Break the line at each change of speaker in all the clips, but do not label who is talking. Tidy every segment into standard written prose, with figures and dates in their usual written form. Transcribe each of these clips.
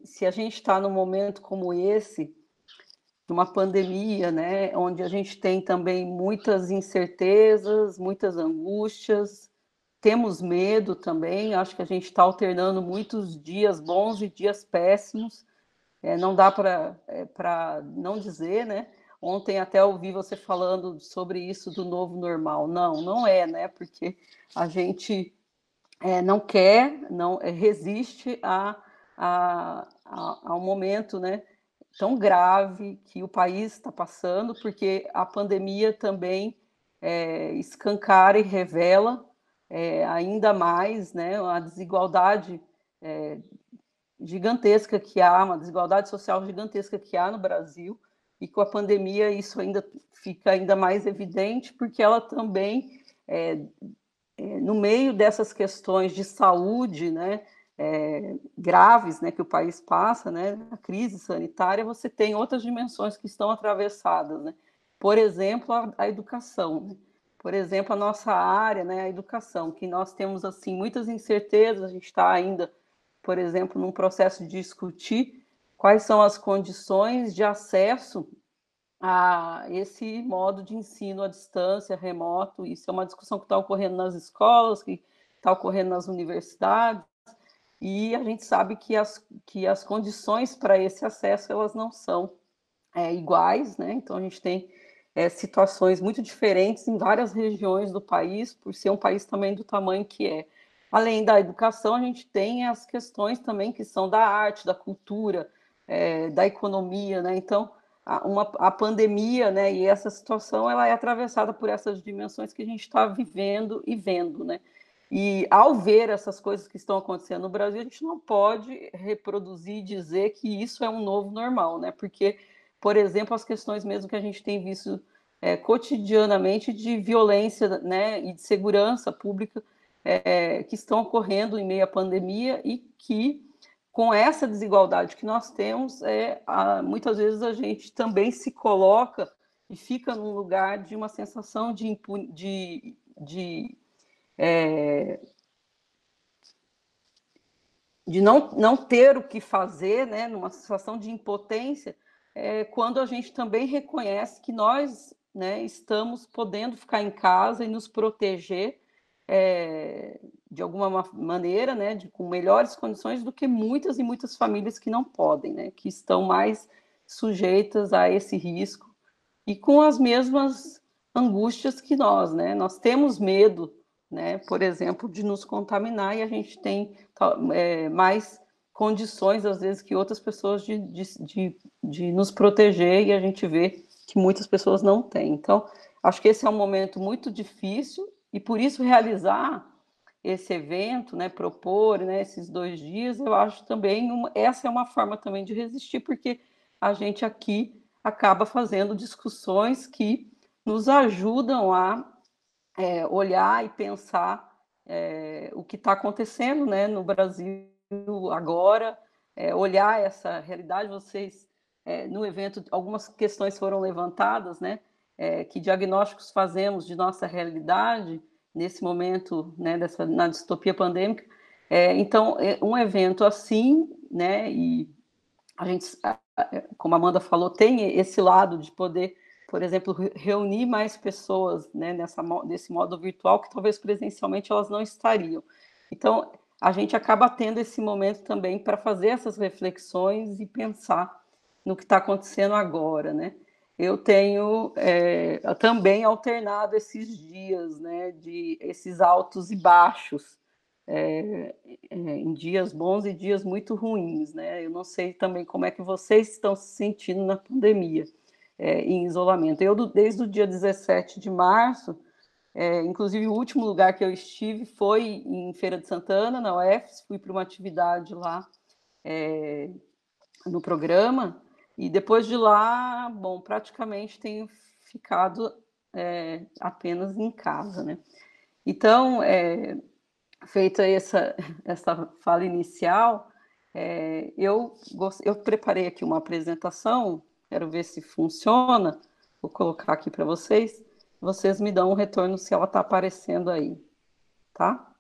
se a gente está num momento como esse, uma pandemia, né, onde a gente tem também muitas incertezas, muitas angústias, temos medo também, acho que a gente está alternando muitos dias bons e dias péssimos, não dá para não dizer, né? Ontem até ouvi você falando sobre isso do novo normal. Não é, né? Porque a gente não quer, não resiste a um momento, né, tão grave que o país está passando, porque a pandemia também escancara e revela ainda mais, né, a desigualdade gigantesca que há, uma desigualdade social gigantesca que há no Brasil, e com a pandemia isso ainda fica ainda mais evidente, porque ela também, no meio dessas questões de saúde, né, graves, né, que o país passa, né, a crise sanitária, você tem outras dimensões que estão atravessadas, né? Por exemplo, a educação, né? Por exemplo, a nossa área, né, a educação, que nós temos assim muitas incertezas, a gente está ainda, por exemplo, num processo de discutir quais são as condições de acesso a esse modo de ensino à distância, remoto. Isso é uma discussão que está ocorrendo nas escolas, que está ocorrendo nas universidades, e a gente sabe que as condições para esse acesso elas não são iguais, né? Então a gente tem situações muito diferentes em várias regiões do país, por ser um país também do tamanho que é. Além da educação, a gente tem as questões também que são da arte, da cultura, da economia, né? Então, a pandemia, né, e essa situação, ela é atravessada por essas dimensões que a gente está vivendo e vendo, né? E ao ver essas coisas que estão acontecendo no Brasil, a gente não pode reproduzir e dizer que isso é um novo normal, né? Porque, por exemplo, as questões mesmo que a gente tem visto cotidianamente de violência, né, e de segurança pública que estão ocorrendo em meio à pandemia e que, com essa desigualdade que nós temos, muitas vezes a gente também se coloca e fica num lugar de uma sensação de não ter o que fazer, né, numa situação de impotência, quando a gente também reconhece que nós, né, estamos podendo ficar em casa e nos proteger de alguma maneira, né, com melhores condições do que muitas e muitas famílias que não podem, né, que estão mais sujeitas a esse risco e com as mesmas angústias que nós, né? Nós temos medo, né, por exemplo, de nos contaminar e a gente tem mais condições, às vezes, que outras pessoas de nos proteger e a gente vê que muitas pessoas não têm. Então, acho que esse é um momento muito difícil e, por isso, realizar esse evento, né, propor, né, esses 2 dias, eu acho também, essa é uma forma também de resistir, porque a gente aqui acaba fazendo discussões que nos ajudam a olhar e pensar o que está acontecendo, né, no Brasil agora, olhar essa realidade. Vocês, no evento, algumas questões foram levantadas, né, que diagnósticos fazemos de nossa realidade nesse momento, né, na distopia pandêmica. Então, um evento assim, né, e a gente, como a Amanda falou, tem esse lado de poder, por exemplo, reunir mais pessoas, né, desse modo virtual, que talvez presencialmente elas não estariam. Então, a gente acaba tendo esse momento também para fazer essas reflexões e pensar no que está acontecendo agora, né? Eu tenho também alternado esses dias, né, de esses altos e baixos, em dias bons e dias muito ruins, né? Eu não sei também como é que vocês estão se sentindo na pandemia, em isolamento. Eu, desde o dia 17 de março, inclusive o último lugar que eu estive foi em Feira de Santana, na UFS, fui para uma atividade lá no programa, e depois de lá, bom, praticamente tenho ficado apenas em casa, né? Então, feita essa fala inicial, eu preparei aqui uma apresentação, quero ver se funciona, vou colocar aqui para vocês, vocês me dão um retorno se ela está aparecendo aí, tá?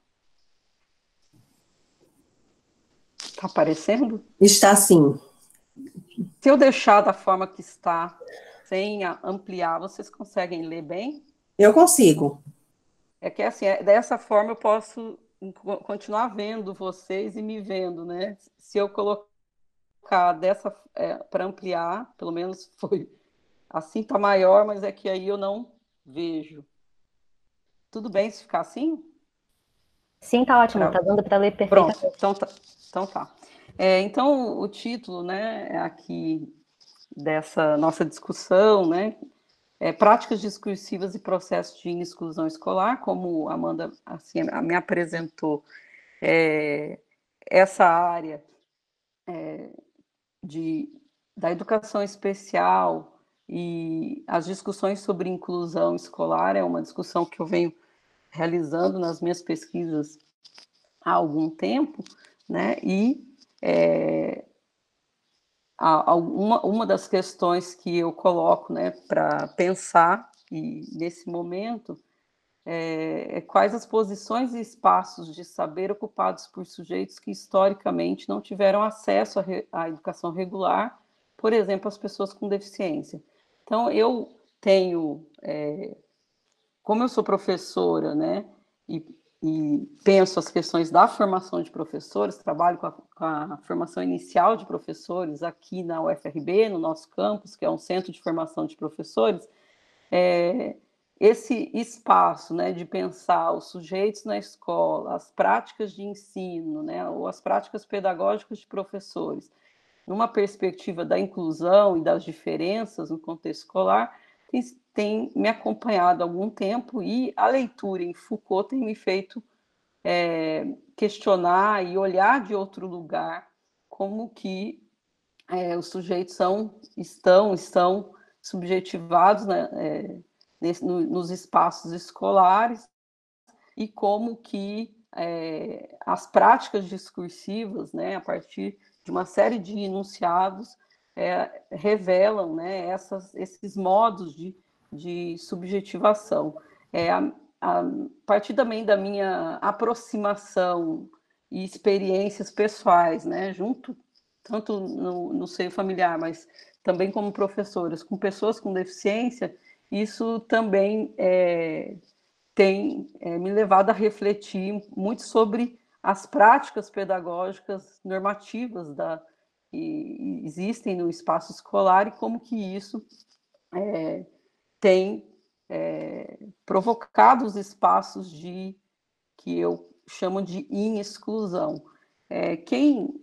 Está aparecendo?
Está sim.
Se eu deixar da forma que está, sem ampliar, vocês conseguem ler bem?
Eu consigo.
É que assim, dessa forma eu posso continuar vendo vocês e me vendo, né? Se eu colocar dessa para ampliar, pelo menos foi assim, tá maior, mas é que aí eu não vejo. Tudo bem se ficar assim?
Sim, tá ótimo,
Pra...
tá dando para ler
Pronto,
perfeitamente.
então tá. Então, tá. Então o título, né, aqui dessa nossa discussão, né, práticas discursivas e processos de exclusão escolar, como a Amanda assim, me apresentou, essa área de, da educação especial e as discussões sobre inclusão escolar é uma discussão que eu venho realizando nas minhas pesquisas há algum tempo, né? E uma das questões que eu coloco, né, para pensar e nesse momento quais as posições e espaços de saber ocupados por sujeitos que historicamente não tiveram acesso à educação regular, por exemplo, as pessoas com deficiência. Então, eu tenho, como eu sou professora, né, e, e penso as questões da formação de professores, trabalho com a formação inicial de professores aqui na UFRB, no nosso campus, que é um centro de formação de professores, é, esse espaço, né, de pensar os sujeitos na escola, as práticas de ensino, né, ou as práticas pedagógicas de professores, numa perspectiva da inclusão e das diferenças no contexto escolar, tem me acompanhado há algum tempo e a leitura em Foucault tem me feito questionar e olhar de outro lugar como que os sujeitos estão subjetivados, né, nos espaços escolares e como que as práticas discursivas, né, a partir de uma série de enunciados, revelam, né, esses modos de subjetivação. A partir também da minha aproximação e experiências pessoais, né, junto tanto no seio familiar, mas também como professoras, com pessoas com deficiência, isso também tem me levado a refletir muito sobre as práticas pedagógicas normativas que existem no espaço escolar e como que isso tem provocado os espaços que eu chamo de exclusão. Quem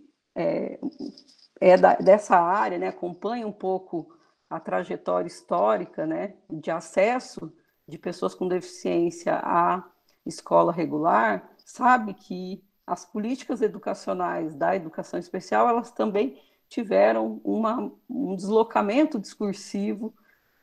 dessa área, né, acompanha um pouco a trajetória histórica, né, de acesso de pessoas com deficiência à escola regular, sabe que as políticas educacionais da educação especial, elas também tiveram um deslocamento discursivo,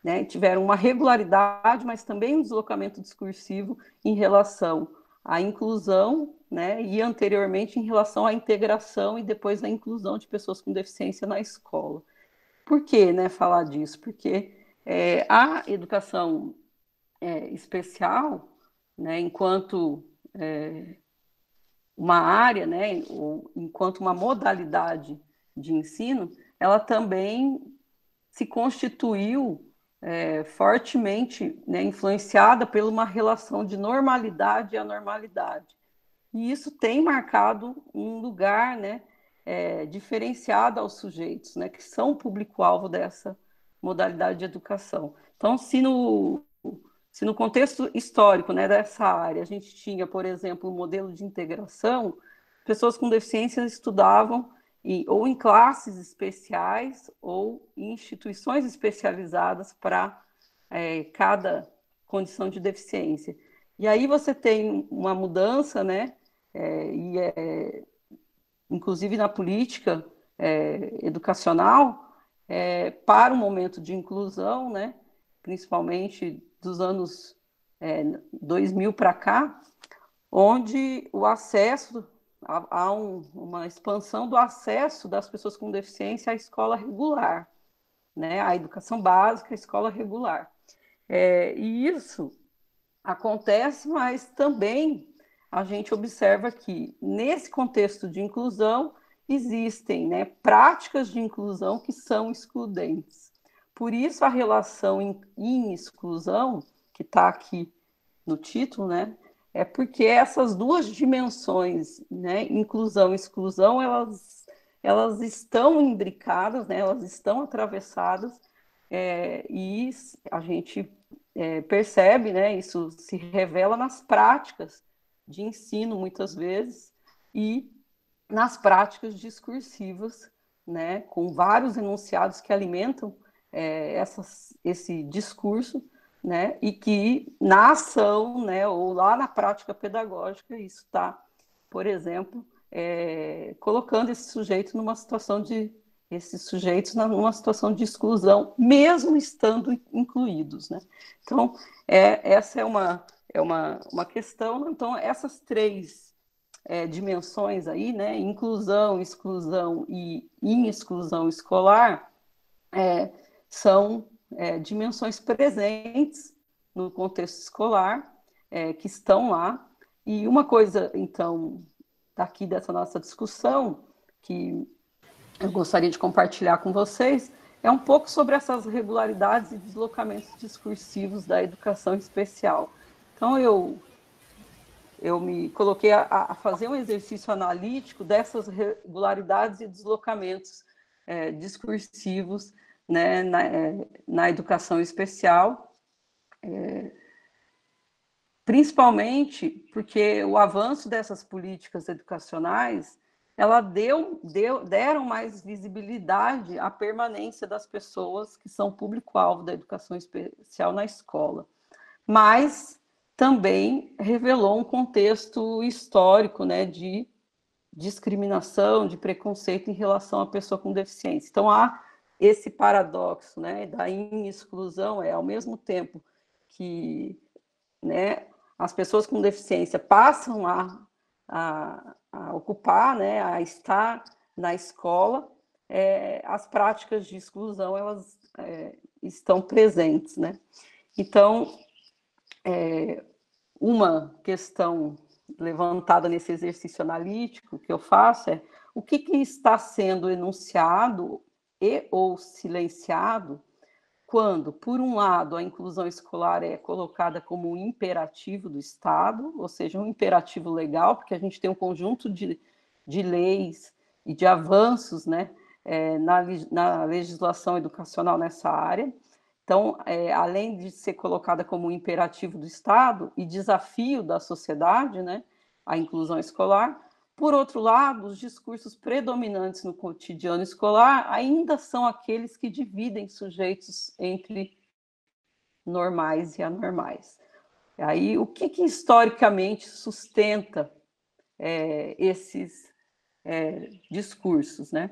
né, tiveram uma regularidade, mas também um deslocamento discursivo em relação à inclusão, né, e anteriormente em relação à integração e depois à inclusão de pessoas com deficiência na escola. Por que, né, falar disso? Porque a educação especial, né, enquanto uma área, né, ou enquanto uma modalidade de ensino, ela também se constituiu fortemente, né, influenciada por uma relação de normalidade e anormalidade. E isso tem marcado um lugar, né, diferenciado aos sujeitos, né, que são o público-alvo dessa modalidade de educação. Então, se no contexto histórico, né, dessa área a gente tinha, por exemplo, um modelo de integração, pessoas com deficiência estudavam ou em classes especiais ou em instituições especializadas para cada condição de deficiência. E aí você tem uma mudança, né, inclusive na política educacional, para um momento de inclusão, né, principalmente dos anos 2000 para cá, onde o acesso, há uma expansão do acesso das pessoas com deficiência à escola regular, né, à educação básica, à escola regular. E isso acontece, mas também a gente observa que, nesse contexto de inclusão, existem, né, práticas de inclusão que são excludentes. Por isso, a relação em exclusão, que está aqui no título, né, é porque essas duas dimensões, né, inclusão e exclusão, elas estão imbricadas, né, elas estão atravessadas, e a gente percebe, né, isso se revela nas práticas de ensino, muitas vezes, e nas práticas discursivas, né, com vários enunciados que alimentam esse discurso, né, e que na ação, né, ou lá na prática pedagógica, isso está, por exemplo, colocando esses sujeitos numa situação de exclusão, mesmo estando incluídos, né? Então, essa é uma questão. Então, essas três dimensões aí, né? Inclusão, exclusão e exclusão escolar, são dimensões presentes no contexto escolar, que estão lá. E uma coisa, então, daqui dessa nossa discussão, que eu gostaria de compartilhar com vocês, é um pouco sobre essas regularidades e deslocamentos discursivos da educação especial. Então, eu me coloquei a fazer um exercício analítico dessas regularidades e deslocamentos discursivos, né, na educação especial, principalmente porque o avanço dessas políticas educacionais deram mais visibilidade à permanência das pessoas que são público-alvo da educação especial na escola, mas também revelou um contexto histórico, né, de discriminação, de preconceito em relação à pessoa com deficiência. Então, há esse paradoxo, né, da exclusão, ao mesmo tempo que, né, as pessoas com deficiência passam a ocupar, né, a estar na escola, as práticas de exclusão, elas estão presentes, né? Então, uma questão levantada nesse exercício analítico que eu faço é o que está sendo enunciado e ou silenciado quando, por um lado, a inclusão escolar é colocada como um imperativo do Estado, ou seja, um imperativo legal, porque a gente tem um conjunto de leis e de avanços, né, na legislação educacional nessa área. Então, além de ser colocada como um imperativo do Estado e desafio da sociedade, né, a inclusão escolar, por outro lado, os discursos predominantes no cotidiano escolar ainda são aqueles que dividem sujeitos entre normais e anormais. Aí, o que historicamente sustenta esses discursos, né?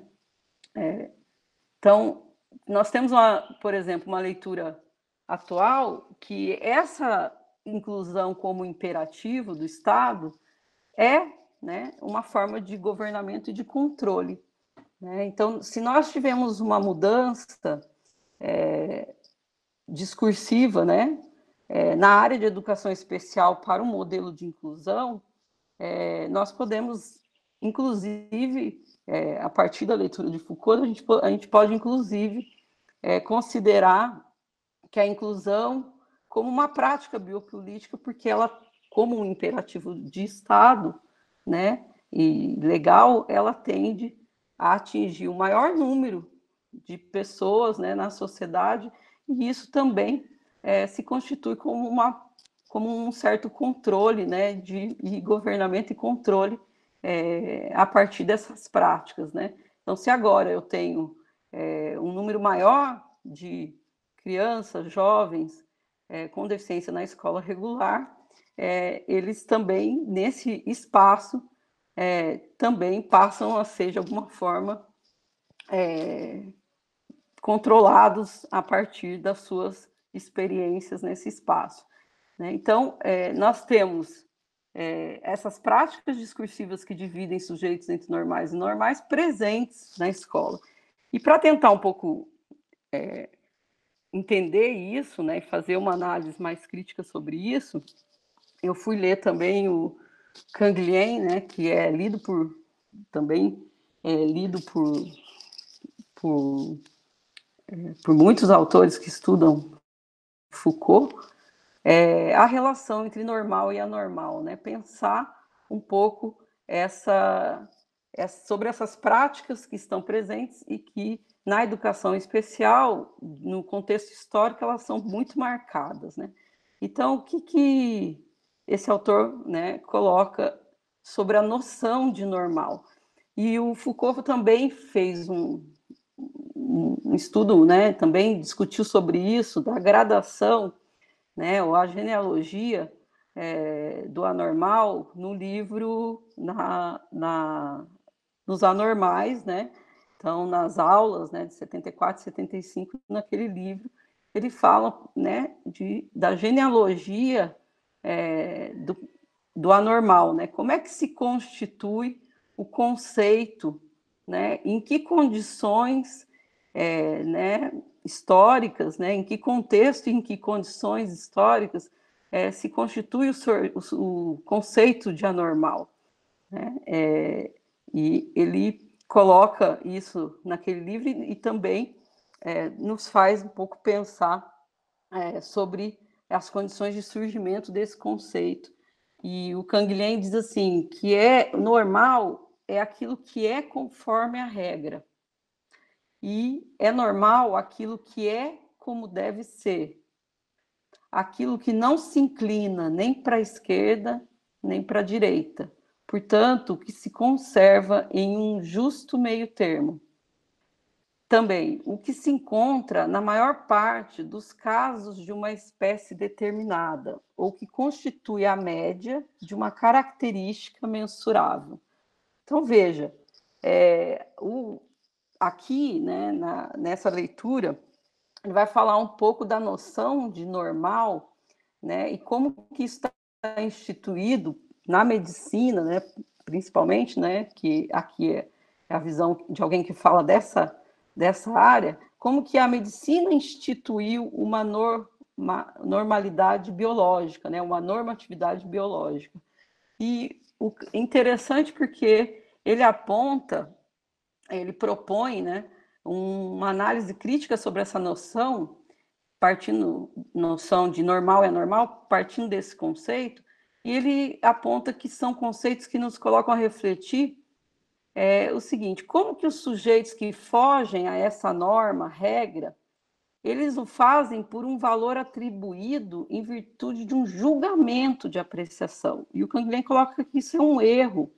Então, nós temos, por exemplo, uma leitura atual que essa inclusão como imperativo do Estado né, uma forma de governamento e de controle, né? Então, se nós tivemos uma mudança discursiva, né, na área de educação especial para um modelo de inclusão, nós podemos, inclusive, a partir da leitura de Foucault, a gente pode, inclusive, considerar que a inclusão como uma prática biopolítica, porque ela, como um imperativo de Estado, né, e legal, ela tende a atingir o maior número de pessoas, né, na sociedade, e isso também se constitui como um certo controle, né, de governamento e controle a partir dessas práticas, né? Então, se agora eu tenho um número maior de crianças, jovens com deficiência na escola regular, eles também, nesse espaço, também passam a ser, de alguma forma, controlados a partir das suas experiências nesse espaço, né? Então, nós temos essas práticas discursivas que dividem sujeitos entre normais e normais presentes na escola. E para tentar um pouco entender isso, né, e fazer uma análise mais crítica sobre isso, eu fui ler também o Canguilhem, né, que é lido por também lido por, por muitos autores que estudam Foucault, a relação entre normal e anormal, né? Pensar um pouco sobre essas práticas que estão presentes e que, na educação especial, no contexto histórico, elas são muito marcadas, né? Então, o que esse autor, né, coloca sobre a noção de normal? E o Foucault também fez um estudo, né, também discutiu sobre isso, da gradação, né, ou a genealogia do anormal no livro nos anormais, né? Então, nas aulas, né, de 74 e 75, naquele livro, ele fala, né, da genealogia do anormal, né? Como é que se constitui o conceito, né? Em que condições, né, históricas, né? Em que contexto e em que condições históricas se constitui o conceito de anormal, né? E ele coloca isso naquele livro e também nos faz um pouco pensar sobre as condições de surgimento desse conceito. E o Canguilhem diz assim, que normal é aquilo que é conforme a regra. E é normal aquilo que é como deve ser. Aquilo que não se inclina nem para a esquerda, nem para a direita. Portanto, que se conserva em um justo meio termo. Também, o que se encontra na maior parte dos casos de uma espécie determinada, ou que constitui a média de uma característica mensurável. Então, veja, aqui, né, nessa leitura, ele vai falar um pouco da noção de normal, né, e como que isso está instituído na medicina, né, principalmente, né, que aqui é a visão de alguém que fala dessa área, como que a medicina instituiu uma normalidade biológica, né, uma normatividade biológica. E o interessante porque ele propõe, né, uma análise crítica sobre essa noção, noção de normal e anormal, partindo desse conceito, e ele aponta que são conceitos que nos colocam a refletir o seguinte: como que os sujeitos que fogem a essa norma, regra, eles o fazem por um valor atribuído em virtude de um julgamento de apreciação. E o Canguilhem coloca que isso é um erro,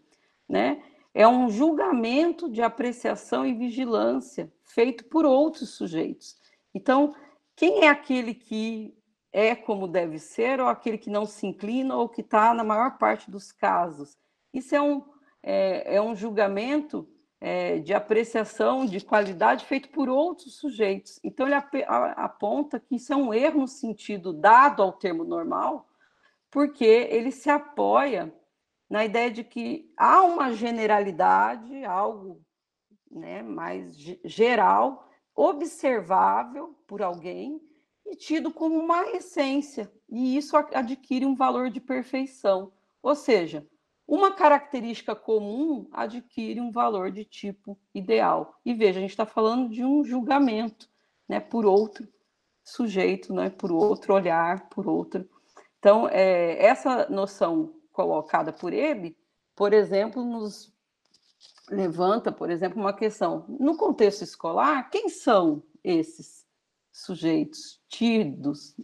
né? É um julgamento de apreciação e vigilância feito por outros sujeitos. Então, quem é aquele que é como deve ser, ou aquele que não se inclina, ou que está na maior parte dos casos? Isso é um julgamento de apreciação de qualidade feito por outros sujeitos. Então, ele aponta que isso é um erro no sentido dado ao termo normal, porque ele se apoia na ideia de que há uma generalidade, algo, né, mais geral, observável por alguém e tido como uma essência, e isso adquire um valor de perfeição. Ou seja, uma característica comum adquire um valor de tipo ideal. E veja, a gente está falando de um julgamento, né, por outro sujeito, né, por outro olhar, por outro. Então, essa noção colocada por ele, por exemplo, nos levanta, por exemplo, uma questão. No contexto escolar, quem são esses sujeitos tidos,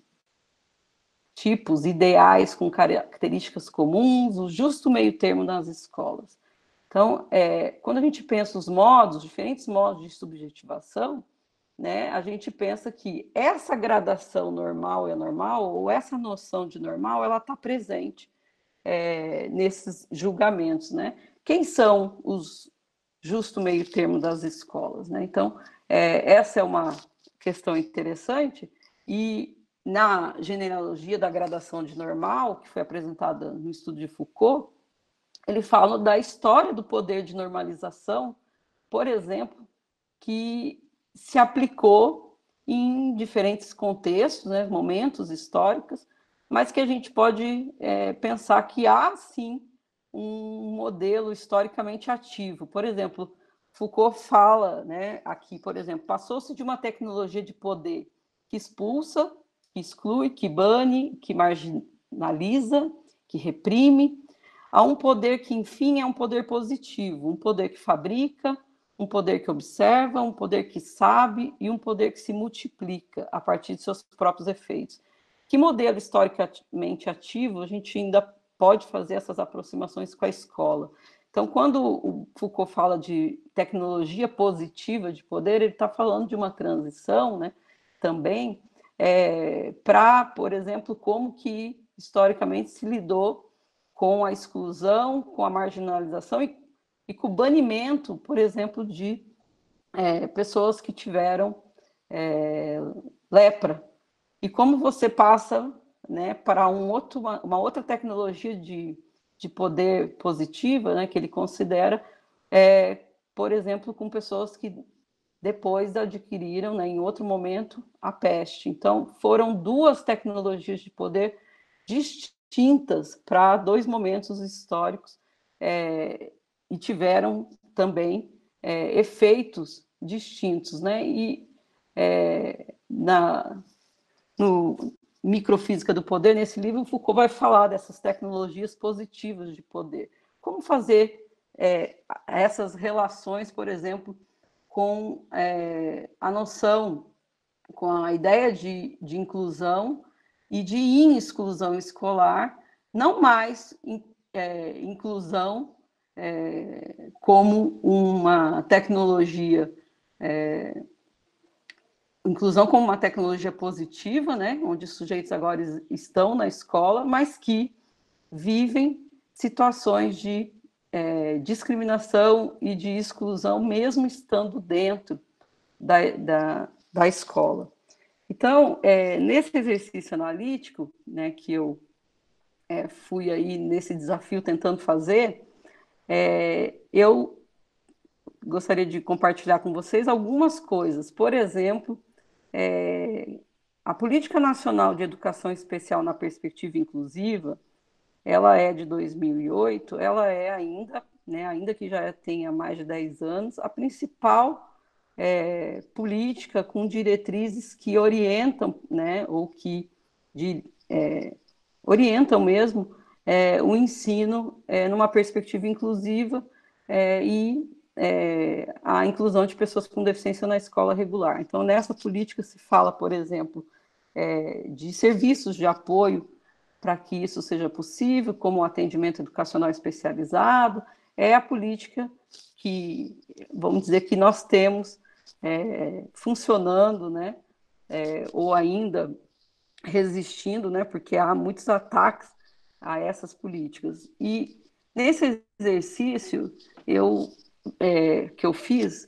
tipos ideais com características comuns, o justo meio termo nas escolas? Então, quando a gente pensa os diferentes modos de subjetivação, né, a gente pensa que essa gradação normal e anormal, ou essa noção de normal, ela está presente nesses julgamentos, né? Quem são os justo meio termo das escolas, né? Então, essa é uma questão interessante, e na genealogia da gradação de normal, que foi apresentada no estudo de Foucault, ele fala da história do poder de normalização, por exemplo, que se aplicou em diferentes contextos, né, momentos históricos, mas que a gente pode pensar que há, sim, um modelo historicamente ativo. Por exemplo, Foucault fala, né, aqui, por exemplo, passou-se de uma tecnologia de poder que expulsa, que exclui, que bane, que marginaliza, que reprime, a um poder que, enfim, é um poder positivo, um poder que fabrica, um poder que observa, um poder que sabe e um poder que se multiplica a partir de seus próprios efeitos. Que modelo historicamente ativo a gente ainda pode fazer essas aproximações com a escola? Então, quando o Foucault fala de tecnologia positiva de poder, ele está falando de uma transição, né, também, para, por exemplo, como que historicamente se lidou com a exclusão, com a marginalização e com o banimento, por exemplo, de pessoas que tiveram lepra. E como você passa, né, para uma outra tecnologia de poder positiva, né, que ele considera, por exemplo, com pessoas que depois adquiriram, né, em outro momento, a peste. Então, foram duas tecnologias de poder distintas para dois momentos históricos e tiveram também efeitos distintos, né? E no Microfísica do Poder, nesse livro, Foucault vai falar dessas tecnologias positivas de poder. Como fazer essas relações, por exemplo, com a noção, com a ideia de inclusão e de exclusão escolar, não mais inclusão como uma tecnologia, inclusão como uma tecnologia positiva, né, onde os sujeitos agora estão na escola, mas que vivem situações de discriminação e de exclusão, mesmo estando dentro da escola. Então, nesse exercício analítico, né, que eu fui aí nesse desafio tentando fazer, eu gostaria de compartilhar com vocês algumas coisas. Por exemplo, a Política Nacional de Educação Especial na Perspectiva Inclusiva, ela é de 2008, ela é ainda, né, ainda que já tenha mais de 10 anos, a principal política com diretrizes que orientam, né, ou que orientam mesmo o ensino numa perspectiva inclusiva e a inclusão de pessoas com deficiência na escola regular. Então, nessa política se fala, por exemplo, de serviços de apoio para que isso seja possível, como o atendimento educacional especializado, é a política que, vamos dizer, que nós temos funcionando, né, ou ainda resistindo, né, porque há muitos ataques a essas políticas. E nesse exercício que eu fiz,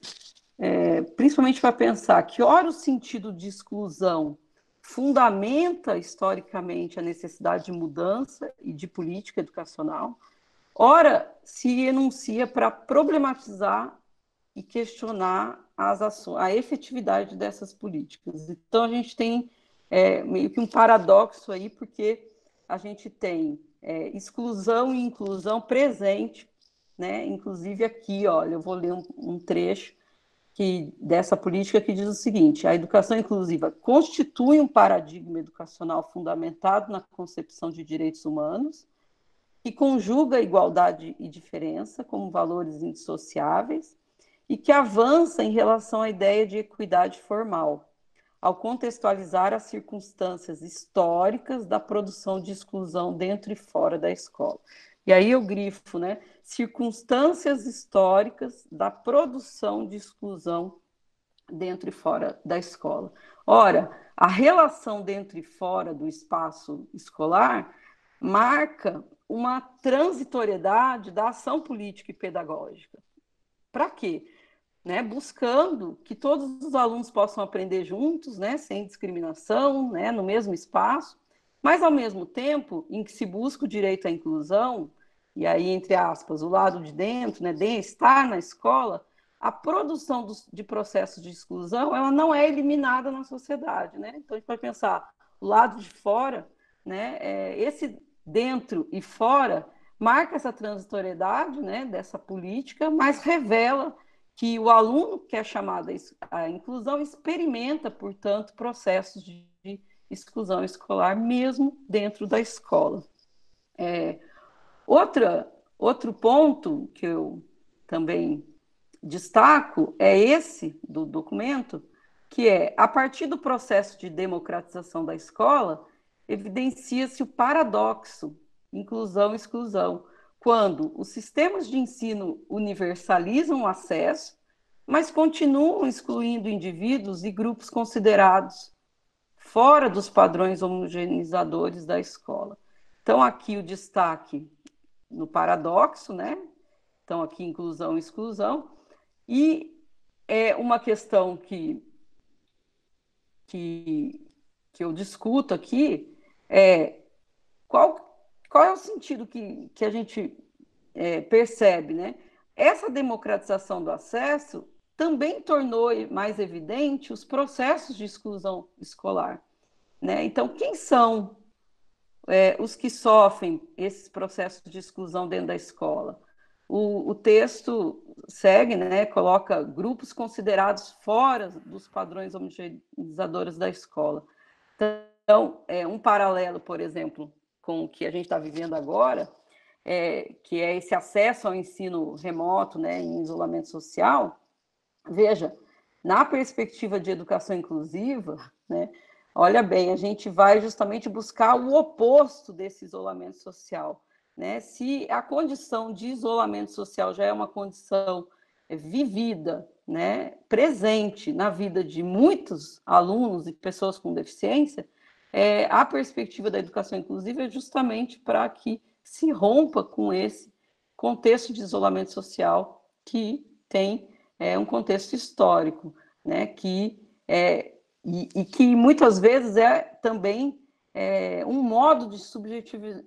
principalmente para pensar que, ora, o sentido de exclusão fundamenta historicamente a necessidade de mudança e de política educacional, ora, se enuncia para problematizar e questionar a efetividade dessas políticas. Então, a gente tem meio que um paradoxo aí, porque a gente tem exclusão e inclusão presente, né? Inclusive aqui, olha, eu vou ler um trecho dessa política que diz o seguinte: a educação inclusiva constitui um paradigma educacional fundamentado na concepção de direitos humanos, que conjuga igualdade e diferença como valores indissociáveis e que avança em relação à ideia de equidade formal, ao contextualizar as circunstâncias históricas da produção de exclusão dentro e fora da escola. E aí eu grifo, né? Circunstâncias históricas da produção de exclusão dentro e fora da escola. Ora, a relação dentro e fora do espaço escolar marca uma transitoriedade da ação política e pedagógica. Para quê? Né, buscando que todos os alunos possam aprender juntos, né, sem discriminação, né, no mesmo espaço, mas, ao mesmo tempo, em que se busca o direito à inclusão, e aí, entre aspas, o lado de dentro, né, de estar na escola, a produção de processos de exclusão, ela não é eliminada na sociedade, né? Então, a gente pode pensar, o lado de fora, né, esse dentro e fora marca essa transitoriedade, né, dessa política, mas revela que o aluno que é chamado à inclusão experimenta, portanto, processos de exclusão escolar, mesmo dentro da escola. Outro ponto que eu também destaco é esse do documento, que é, a partir do processo de democratização da escola, evidencia-se o paradoxo inclusão-exclusão, quando os sistemas de ensino universalizam o acesso, mas continuam excluindo indivíduos e grupos considerados fora dos padrões homogeneizadores da escola. Então, aqui o destaque no paradoxo, né? Então, aqui inclusão e exclusão. E é uma questão que eu discuto aqui é qual é o sentido que a gente percebe, né? Essa democratização do acesso também tornou mais evidente os processos de exclusão escolar, né? Então, quem são os que sofrem esses processos de exclusão dentro da escola? O texto segue, né, coloca grupos considerados fora dos padrões homogeneizadores da escola. Então, um paralelo, por exemplo, com o que a gente está vivendo agora, que é esse acesso ao ensino remoto, né, em isolamento social. Veja, na perspectiva de educação inclusiva, né, olha bem, a gente vai justamente buscar o oposto desse isolamento social, né? Se a condição de isolamento social já é uma condição vivida, né, presente na vida de muitos alunos e pessoas com deficiência, a perspectiva da educação inclusiva é justamente para que se rompa com esse contexto de isolamento social que tem um contexto histórico, né, que que muitas vezes é também um modo de subjetivar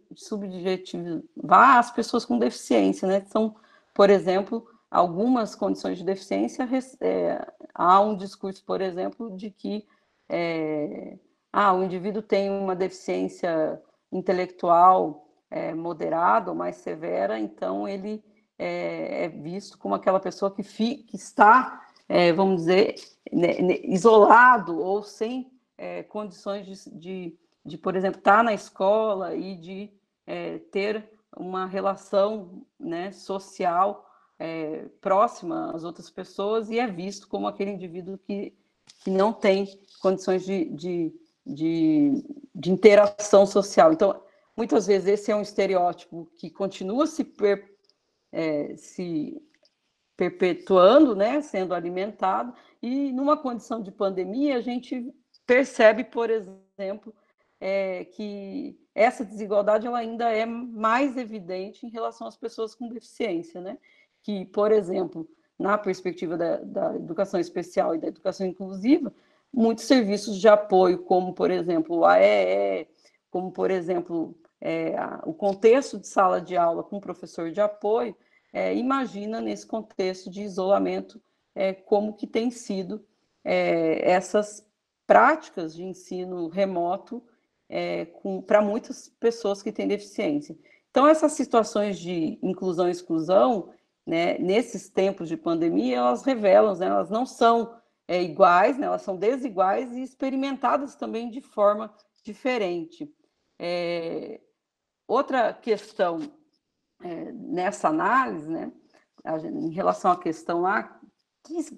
as pessoas com deficiência, né? São, por exemplo, algumas condições de deficiência, há um discurso, por exemplo, de que o indivíduo tem uma deficiência intelectual moderada ou mais severa, então ele é visto como aquela pessoa que está, vamos dizer, isolado ou sem condições de, por exemplo, estar na escola e de ter uma relação, né, social próxima às outras pessoas, e é visto como aquele indivíduo que não tem condições de interação social. Então, muitas vezes esse é um estereótipo que continua se perpetuando, né, sendo alimentado, e numa condição de pandemia a gente percebe, por exemplo, que essa desigualdade ela ainda é mais evidente em relação às pessoas com deficiência, né? Que, por exemplo, na perspectiva da educação especial e da educação inclusiva, muitos serviços de apoio, como, por exemplo, o AEE, como, por exemplo, o contexto de sala de aula com professor de apoio, imagina nesse contexto de isolamento como que tem sido essas práticas de ensino remoto para muitas pessoas que têm deficiência. Então, essas situações de inclusão e exclusão, né, nesses tempos de pandemia, elas revelam, né, elas não são iguais, né, elas são desiguais e experimentadas também de forma diferente. Outra questão nessa análise, né, em relação à questão lá,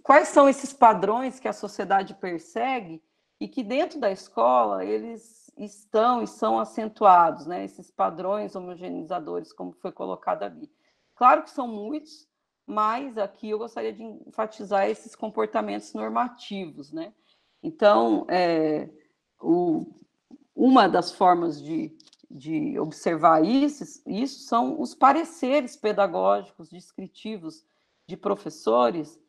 quais são esses padrões que a sociedade persegue e que dentro da escola eles estão e são acentuados, né, esses padrões homogeneizadores, como foi colocado ali. Claro que são muitos, mas aqui eu gostaria de enfatizar esses comportamentos normativos, né? Então, uma das formas de observar isso são os pareceres pedagógicos, descritivos de professores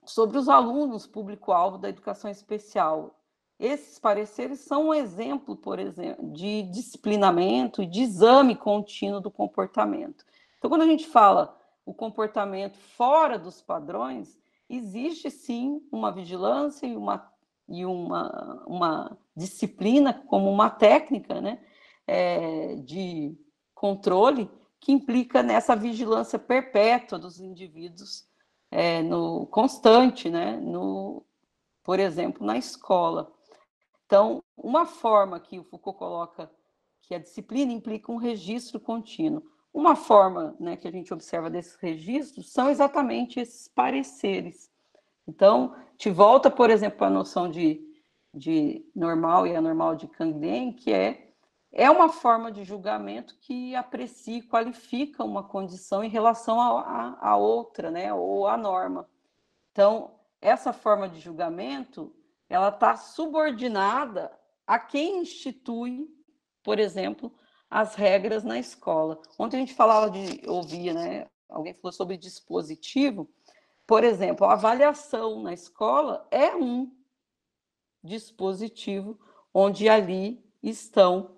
sobre os alunos público-alvo da educação especial. Esses pareceres são um exemplo, por exemplo, de disciplinamento e de exame contínuo do comportamento. Então, quando a gente fala o comportamento fora dos padrões, existe sim uma vigilância e uma disciplina como uma técnica, né, de controle que implica nessa vigilância perpétua dos indivíduos no constante, né? Por exemplo, na escola. Então, uma forma que o Foucault coloca que a disciplina implica um registro contínuo. Uma forma, né, que a gente observa desses registros são exatamente esses pareceres. Então, te volta, por exemplo, a noção de normal e anormal de Canguilhem, que é uma forma de julgamento que aprecia e qualifica uma condição em relação a outra, né, ou à norma. Então, essa forma de julgamento, ela está subordinada a quem institui, por exemplo, as regras na escola. Ontem a gente ouvia, né, alguém falou sobre dispositivo. Por exemplo, a avaliação na escola é um dispositivo onde ali estão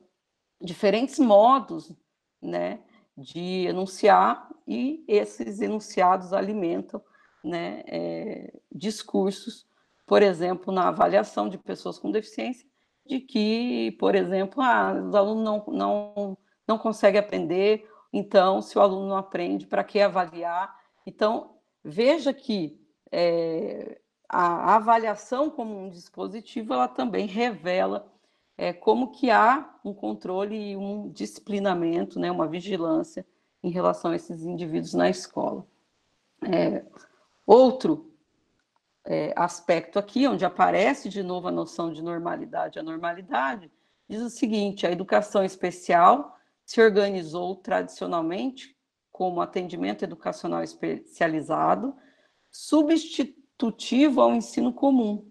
diferentes modos, né, de enunciar, e esses enunciados alimentam, né, discursos, por exemplo, na avaliação de pessoas com deficiência, de que, por exemplo, os alunos não conseguem aprender, então, se o aluno não aprende, para que avaliar? Então, veja que a avaliação como um dispositivo, ela também revela como que há um controle e um disciplinamento, né, uma vigilância em relação a esses indivíduos na escola. Outro aspecto aqui, onde aparece de novo a noção de normalidade, a normalidade, diz o seguinte: a educação especial se organizou tradicionalmente como atendimento educacional especializado, substitutivo ao ensino comum,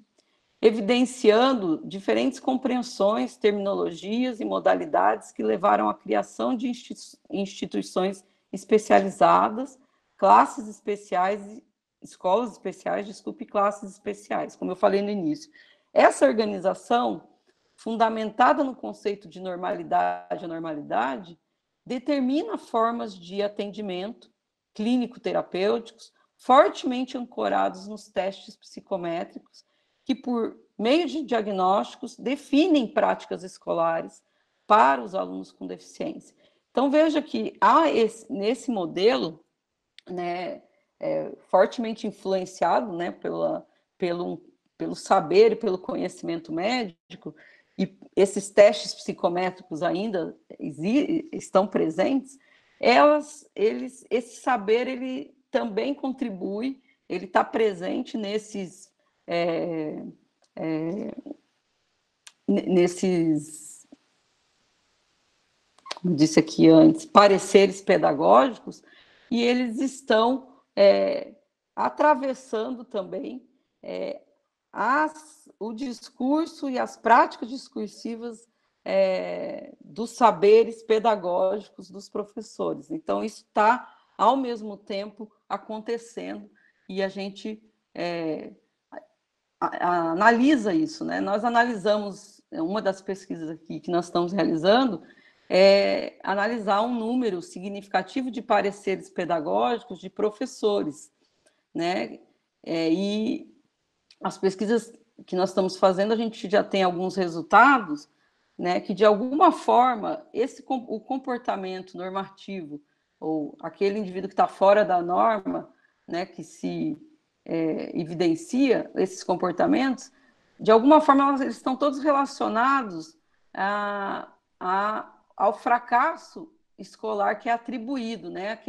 evidenciando diferentes compreensões, terminologias e modalidades que levaram à criação de instituições especializadas, classes especiais, escolas especiais, desculpe, classes especiais, como eu falei no início. Essa organização, fundamentada no conceito de normalidade, determina formas de atendimento clínico-terapêuticos fortemente ancorados nos testes psicométricos, que, por meio de diagnósticos, definem práticas escolares para os alunos com deficiência. Então, veja que há nesse modelo, né, fortemente influenciado, né, pelo saber e pelo conhecimento médico, e esses testes psicométricos ainda estão presentes, esse saber ele também contribui, ele está presente nesses, como disse aqui antes, pareceres pedagógicos, e eles estão atravessando também o discurso e as práticas discursivas dos saberes pedagógicos dos professores. Então, isso está, ao mesmo tempo, acontecendo, e a gente analisa isso, né? Nós analisamos, uma das pesquisas aqui que nós estamos realizando é analisar um número significativo de pareceres pedagógicos de professores, né? E as pesquisas que nós estamos fazendo, a gente já tem alguns resultados, né, que de alguma forma o comportamento normativo, ou aquele indivíduo que está fora da norma, né, que se evidencia esses comportamentos, de alguma forma eles estão todos relacionados ao fracasso escolar que é atribuído, né?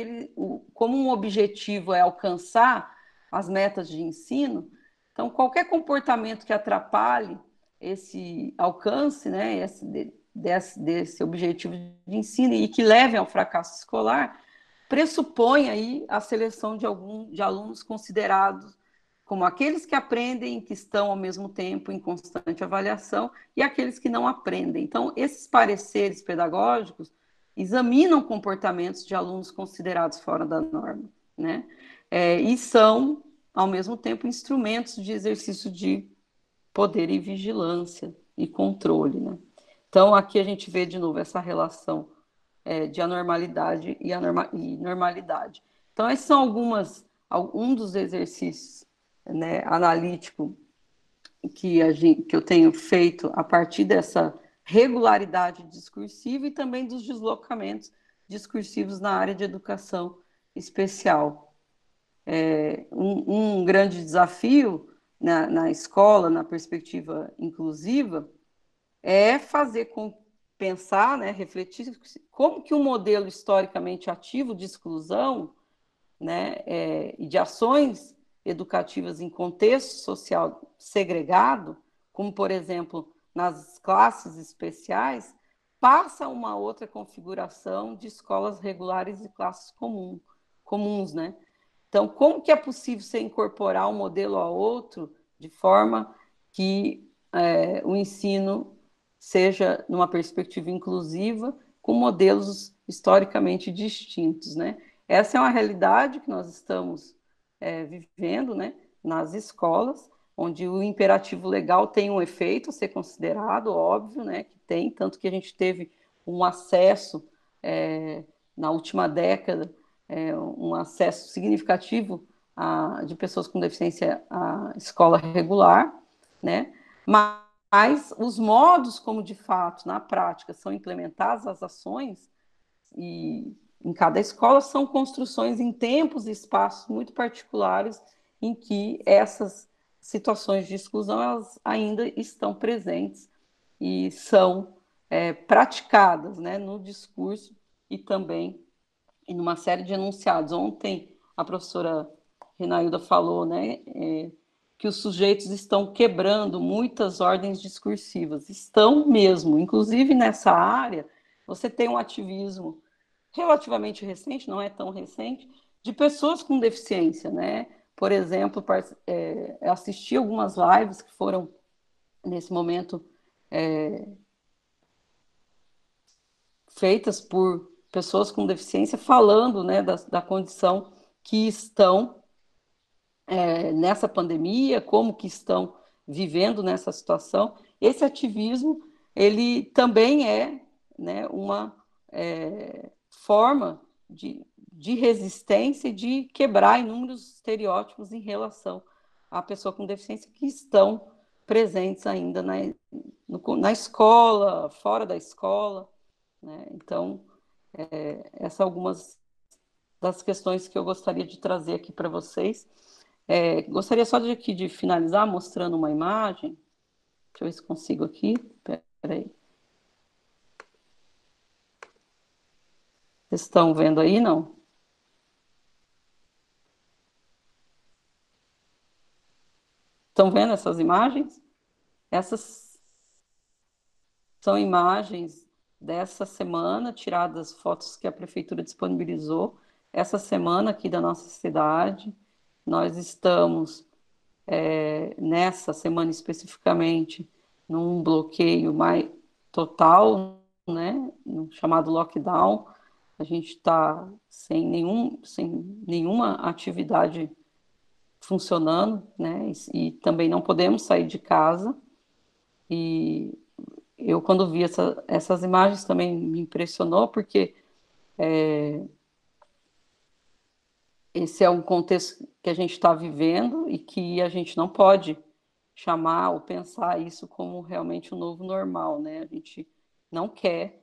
Como um objetivo é alcançar as metas de ensino, então qualquer comportamento que atrapalhe esse alcance, né, desse objetivo de ensino e que leve ao fracasso escolar, pressupõe aí a seleção de alunos considerados como aqueles que aprendem, que estão ao mesmo tempo em constante avaliação, e aqueles que não aprendem. Então, esses pareceres pedagógicos examinam comportamentos de alunos considerados fora da norma, né? E são, ao mesmo tempo, instrumentos de exercício de poder e vigilância e controle, né? Então, aqui a gente vê de novo essa relação de anormalidade e normalidade. Então, esses são um dos exercícios, né, analítico que eu tenho feito a partir dessa regularidade discursiva e também dos deslocamentos discursivos na área de educação especial. um grande desafio na escola, na perspectiva inclusiva, é fazer pensar, né, refletir como que um modelo historicamente ativo de exclusão, né, e de ações educativas em contexto social segregado, como, por exemplo, nas classes especiais, passa a uma outra configuração de escolas regulares e classes comuns, né? Então, como que é possível você incorporar um modelo a outro de forma que o ensino seja numa perspectiva inclusiva, com modelos historicamente distintos, né? Essa é uma realidade que nós estamos vivendo, né, nas escolas, onde o imperativo legal tem um efeito a ser considerado, óbvio, né, que tem, tanto que a gente teve um acesso na última década, um acesso significativo de pessoas com deficiência à escola regular, né, mas os modos como, de fato, na prática, são implementadas as ações e em cada escola são construções em tempos e espaços muito particulares em que essas situações de exclusão elas ainda estão presentes e são praticadas, né, no discurso e também em uma série de enunciados. Ontem a professora Renailda falou, né, que os sujeitos estão quebrando muitas ordens discursivas. Estão mesmo. Inclusive, nessa área, você tem um ativismo relativamente recente, não é tão recente, de pessoas com deficiência, né? Por exemplo, assisti algumas lives que foram, nesse momento, feitas por pessoas com deficiência, falando, né, da condição que estão nessa pandemia, como que estão vivendo nessa situação. Esse ativismo, ele também é, né, uma forma de resistência e de quebrar inúmeros estereótipos em relação à pessoa com deficiência que estão presentes ainda na escola, fora da escola, né? Então, essas são algumas das questões que eu gostaria de trazer aqui para vocês. Gostaria só de finalizar mostrando uma imagem. Deixa eu ver se consigo aqui. Espera aí. Vocês estão vendo aí, não? Estão vendo essas imagens? Essas são imagens dessa semana, tiradas fotos que a prefeitura disponibilizou. Essa semana aqui da nossa cidade, nós estamos nessa semana especificamente num bloqueio mais total, né, chamado lockdown. A gente está sem nenhuma atividade funcionando, né, e também não podemos sair de casa. E eu, quando vi essas imagens, também me impressionou, porque esse é um contexto que a gente está vivendo e que a gente não pode chamar ou pensar isso como realmente um novo normal, né? A gente não quer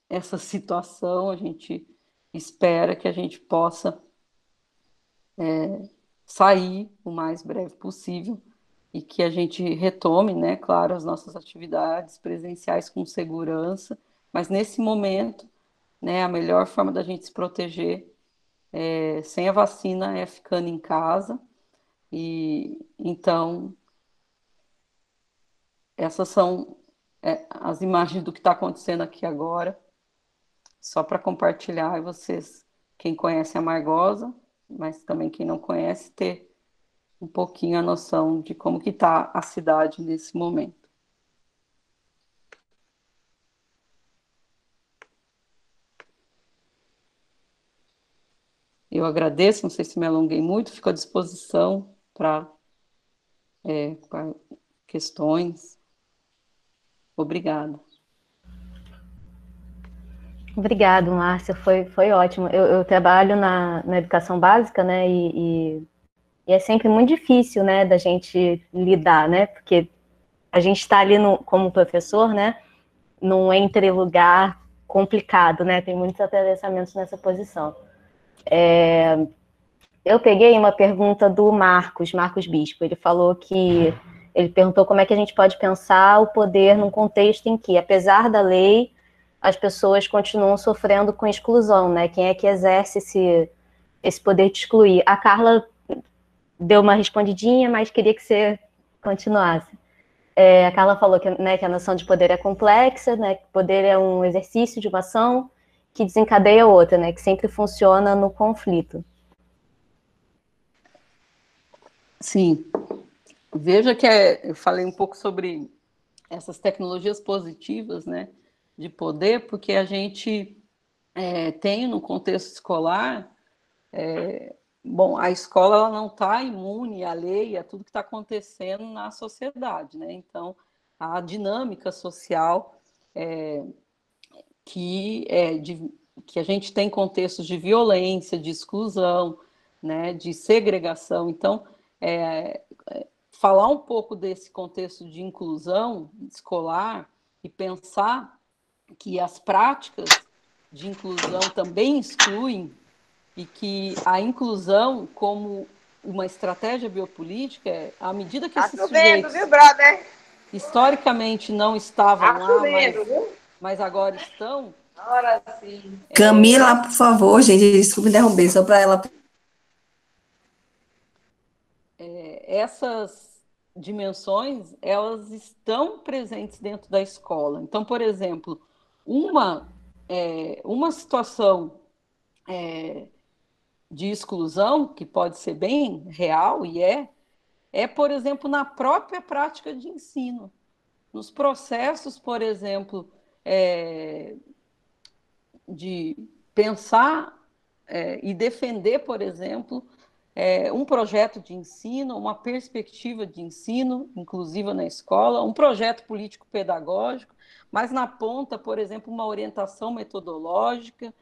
essa situação, a gente espera que a gente possa sair o mais breve possível e que a gente retome, né, claro, as nossas atividades presenciais com segurança, mas nesse momento, né, a melhor forma da gente se proteger sem a vacina é ficando em casa. E então essas são as imagens do que está acontecendo aqui agora, só para compartilhar e vocês, quem conhece a Margosa, mas também quem não conhece, ter um pouquinho a noção de como que está a cidade nesse momento. Eu agradeço, não sei se me alonguei muito, fico à disposição para questões. Obrigada.
Obrigado, Márcia, foi ótimo. Eu trabalho na educação básica, né, e é sempre muito difícil, né, da gente lidar, né, porque a gente está ali como professor, né, num entrelugar complicado, né, tem muitos atravessamentos nessa posição. Eu peguei uma pergunta do Marcos Bispo. Ele perguntou como é que a gente pode pensar o poder num contexto em que, apesar da lei, as pessoas continuam sofrendo com exclusão, né? Quem é que exerce esse poder de excluir? A Carla deu uma respondidinha, mas queria que você continuasse. A Carla falou que, né, que a noção de poder é complexa, né? Que poder é um exercício de uma ação que desencadeia outra, né? Que sempre funciona no conflito.
Sim. Veja que eu falei um pouco sobre essas tecnologias positivas, né, de poder, porque a gente tem no contexto escolar, bom, a escola ela não está imune à lei, a tudo que está acontecendo na sociedade, né? Então, a dinâmica social que a gente tem contextos de violência, de exclusão, né, de segregação. Então, falar um pouco desse contexto de inclusão escolar e pensar que as práticas de inclusão também excluem e que a inclusão como uma estratégia biopolítica, à medida que
Tá
esses
chovendo,
sujeitos
viu, brother?
historicamente não estavam
Tá
lá,
chovendo, viu?
mas agora estão,
Ora sim.
Camila, por favor, gente, desculpe me interromper, só para ela.
essas dimensões, elas estão presentes dentro da escola. Então, por exemplo, uma situação de exclusão, que pode ser bem real e por exemplo, na própria prática de ensino. Nos processos, por exemplo, de pensar e defender, por exemplo, um projeto de ensino, uma perspectiva de ensino inclusiva na escola, um projeto político-pedagógico, mas na ponta, por exemplo, uma orientação metodológica,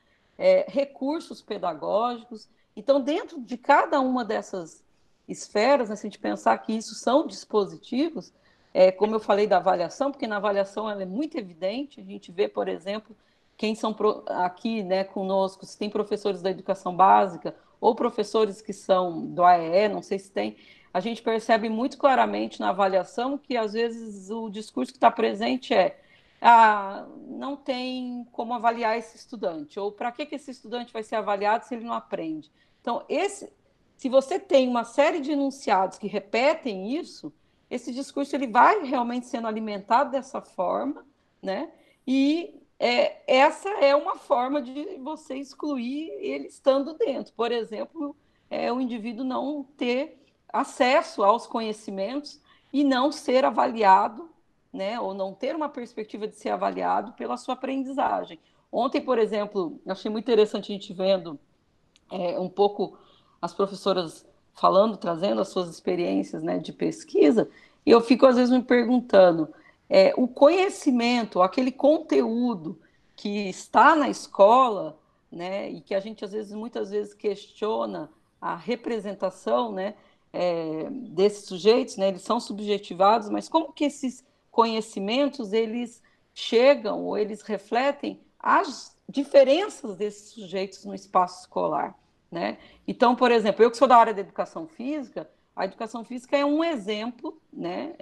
recursos pedagógicos. Então, dentro de cada uma dessas esferas, né, se a gente pensar que isso são dispositivos, como eu falei da avaliação, porque na avaliação ela é muito evidente, a gente vê, por exemplo, quem são aqui, né, conosco, se tem professores da educação básica ou professores que são do AEE, não sei se tem, a gente percebe muito claramente na avaliação que, às vezes, o discurso que está presente não tem como avaliar esse estudante, ou para que esse estudante vai ser avaliado se ele não aprende. Então, se você tem uma série de enunciados que repetem isso, esse discurso ele vai realmente sendo alimentado dessa forma, né? E essa é uma forma de você excluir ele estando dentro. Por exemplo, o indivíduo não ter acesso aos conhecimentos e não ser avaliado, né, ou não ter uma perspectiva de ser avaliado pela sua aprendizagem. Ontem, por exemplo, eu achei muito interessante a gente vendo um pouco as professoras falando, trazendo as suas experiências, né, de pesquisa, e eu fico às vezes me perguntando, o conhecimento, aquele conteúdo que está na escola, né, e que a gente às vezes, muitas vezes questiona a representação, né, desses sujeitos, né, eles são subjetivados, mas como que esses conhecimentos eles chegam ou eles refletem as diferenças desses sujeitos no espaço escolar, né? Então, por exemplo, eu que sou da área da educação física, a educação física é um exemplo, né,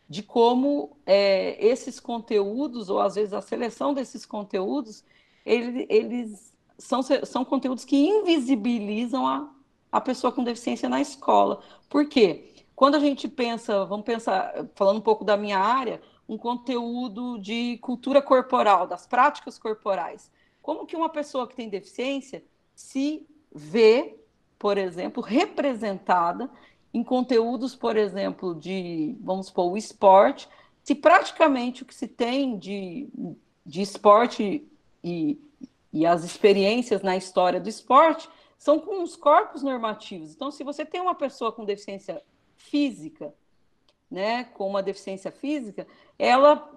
de como esses conteúdos, ou às vezes a seleção desses conteúdos, eles são conteúdos que invisibilizam a pessoa com deficiência na escola. Por quê? Quando a gente pensa, vamos pensar, falando um pouco da minha área, um conteúdo de cultura corporal, das práticas corporais. Como que uma pessoa que tem deficiência se vê, por exemplo, representada em conteúdos, por exemplo, vamos supor, o esporte, se praticamente o que se tem de esporte e as experiências na história do esporte são com os corpos normativos. Então, se você tem uma pessoa com deficiência física, né, com uma deficiência física, ela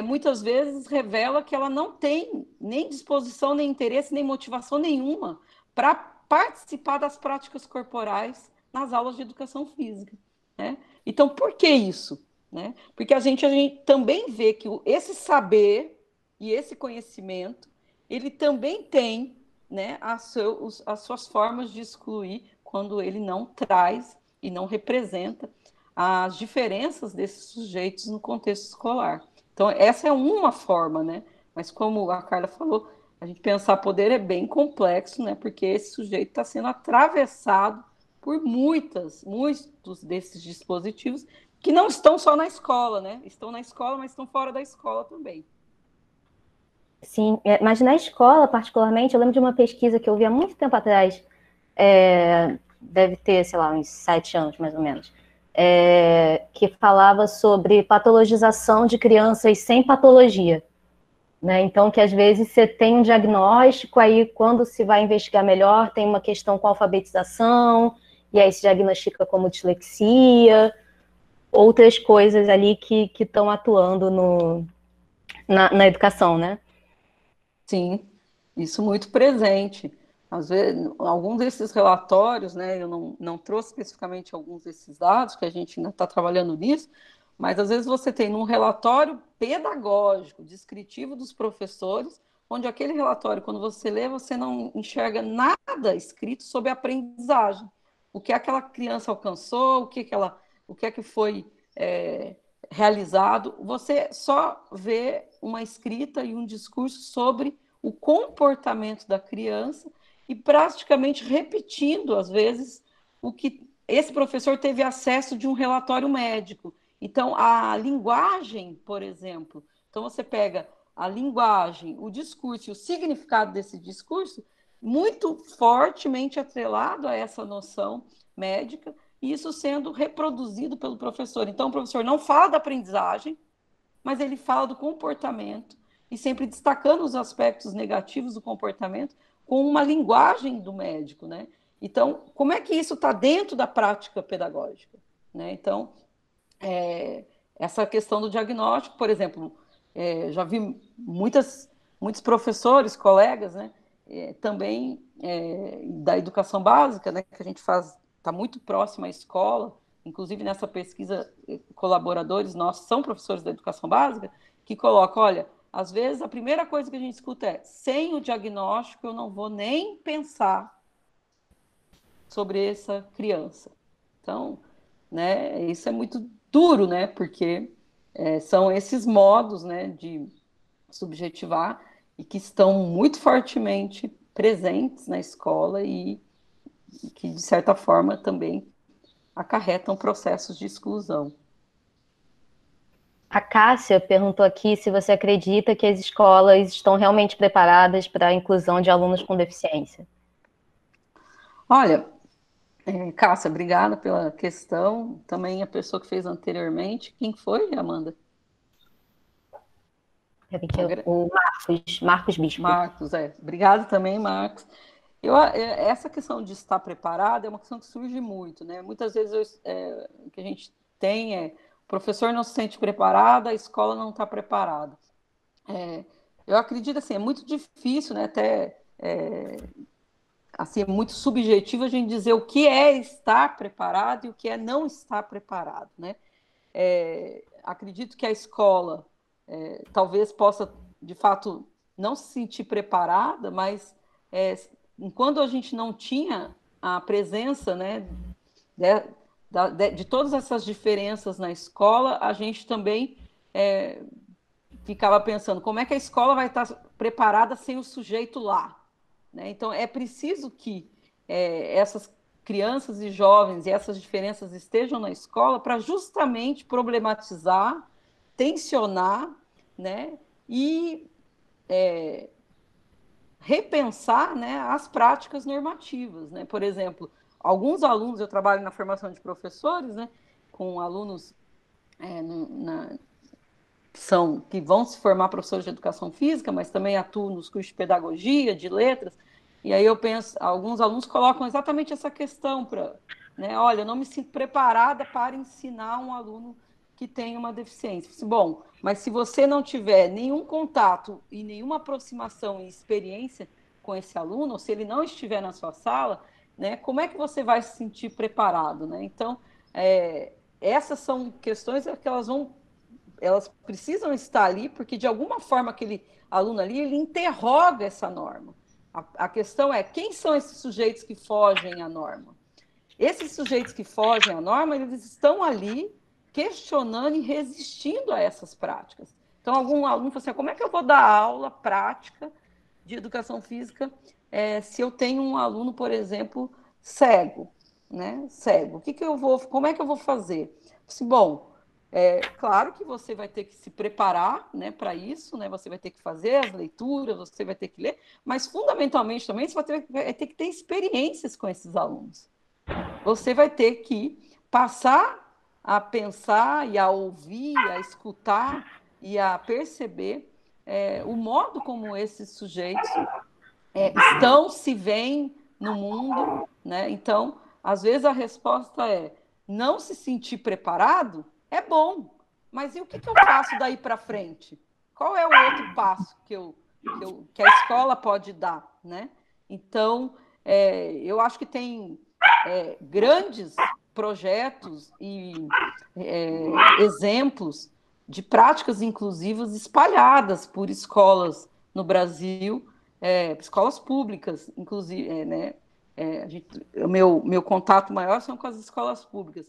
muitas vezes revela que ela não tem nem disposição, nem interesse, nem motivação nenhuma para participar das práticas corporais nas aulas de educação física, né? Então, por que isso? Né? Porque a gente também vê que esse saber e esse conhecimento, ele também tem né, as suas formas de excluir quando ele não traz e não representa as diferenças desses sujeitos no contexto escolar. Então, essa é uma forma, né? Mas como a Carla falou, a gente pensar poder é bem complexo, né? Porque esse sujeito está sendo atravessado por muitos desses dispositivos que não estão só na escola, né? Estão na escola, mas estão fora da escola também.
Sim, mas na escola, particularmente, eu lembro de uma pesquisa que eu vi há muito tempo atrás, deve ter, sei lá, uns 7 anos, mais ou menos, que falava sobre patologização de crianças sem patologia. Né? Então, que às vezes você tem um diagnóstico, aí quando se vai investigar melhor, tem uma questão com alfabetização, e aí se diagnostica como dislexia, outras coisas ali que estão atuando na educação, né?
Sim, isso muito presente. Às vezes, alguns desses relatórios, né, eu não trouxe especificamente alguns desses dados, que a gente ainda está trabalhando nisso, mas às vezes você tem num relatório pedagógico, descritivo dos professores, onde aquele relatório, quando você lê, você não enxerga nada escrito sobre a aprendizagem. O que aquela criança alcançou, o que é que foi realizado, você só vê uma escrita e um discurso sobre o comportamento da criança e praticamente repetindo, às vezes, o que esse professor teve acesso de um relatório médico. Então, a linguagem, por exemplo, então você pega a linguagem, o discurso e o significado desse discurso, muito fortemente atrelado a essa noção médica, e isso sendo reproduzido pelo professor. Então, o professor não fala da aprendizagem, mas ele fala do comportamento, e sempre destacando os aspectos negativos do comportamento com uma linguagem do médico, né? Então, como é que isso está dentro da prática pedagógica? Né? Então, essa questão do diagnóstico, por exemplo, já vi muitos professores, colegas, né, também da educação básica, né, que a gente faz, está muito próximo à escola, inclusive nessa pesquisa, colaboradores nossos são professores da educação básica, que colocam, olha, às vezes a primeira coisa que a gente escuta é, sem o diagnóstico eu não vou nem pensar sobre essa criança. Então, né, isso é muito duro, né, porque são esses modos, né, de subjetivar e que estão muito fortemente presentes na escola e que, de certa forma, também acarretam processos de exclusão.
A Cássia perguntou aqui se você acredita que as escolas estão realmente preparadas para a inclusão de alunos com deficiência.
Olha, Cássia, obrigada pela questão. Também a pessoa que fez anteriormente. Quem foi, Amanda?
O Marcos Bispo.
Marcos, Obrigado também, Marcos. Essa questão de estar preparado é uma questão que surge muito, né? Muitas vezes o que a gente tem o professor não se sente preparado, a escola não está preparada. Eu acredito assim, é muito difícil, né? Até assim, é muito subjetivo a gente dizer o que é estar preparado e o que é não estar preparado, né? Acredito que a escola talvez possa, de fato, não se sentir preparada, mas enquanto a gente não tinha a presença, né, de todas essas diferenças na escola, a gente também ficava pensando como é que a escola vai estar preparada sem o sujeito lá, né? Então, é preciso que essas crianças e jovens e essas diferenças estejam na escola para justamente problematizar, tensionar, né? E repensar, né, as práticas normativas, né? Por exemplo, alguns alunos, eu trabalho na formação de professores, né, com alunos que vão se formar professores de educação física, mas também atuam nos cursos de pedagogia, de letras, e aí eu penso, alguns alunos colocam exatamente essa questão para, né, olha, eu não me sinto preparada para ensinar um aluno que tem uma deficiência. Bom, mas se você não tiver nenhum contato e nenhuma aproximação e experiência com esse aluno, ou se ele não estiver na sua sala, né, como é que você vai se sentir preparado, né? Então, essas são questões que elas precisam estar ali, porque de alguma forma aquele aluno ali, ele interroga essa norma. A questão é, quem são esses sujeitos que fogem à norma? Esses sujeitos que fogem à norma, eles estão ali questionando e resistindo a essas práticas. Então, algum aluno fala assim, como é que eu vou dar aula prática de educação física se eu tenho um aluno, por exemplo, cego, né? Cego. Como é que eu vou fazer? Assim, bom, claro que você vai ter que se preparar, né, para isso, né? Você vai ter que fazer as leituras, você vai ter que ler, mas fundamentalmente também você vai ter que ter experiências com esses alunos. Você vai ter que passar a pensar e a ouvir, a escutar e a perceber o modo como esses sujeitos se veem no mundo, né? Então, às vezes a resposta é não se sentir preparado é bom, mas e o que eu faço daí para frente? Qual é o outro passo que a escola pode dar, né? Então, eu acho que tem grandes projetos e exemplos de práticas inclusivas espalhadas por escolas no Brasil, escolas públicas, inclusive, né? O meu contato maior são com as escolas públicas,